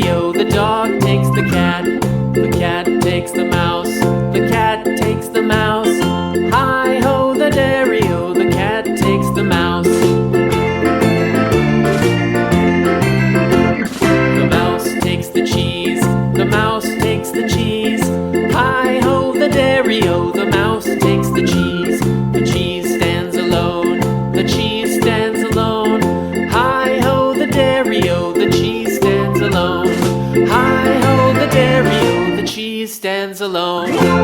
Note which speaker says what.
Speaker 1: dairy-o, the dog takes the cat takes the mouse, the cat takes the mouse. Hi-ho, the dairy-o, the cat takes the mouse. The mouse takes the cheese, the mouse takes the cheese. Hi-ho, the dairy-o, the mouse takes the cheese. The cheese stands alone, the cheese stands alone. Hi-ho, the dairy-o, the cheese stands alone. Hi-ho, the dairy-o, the cheese stands alone.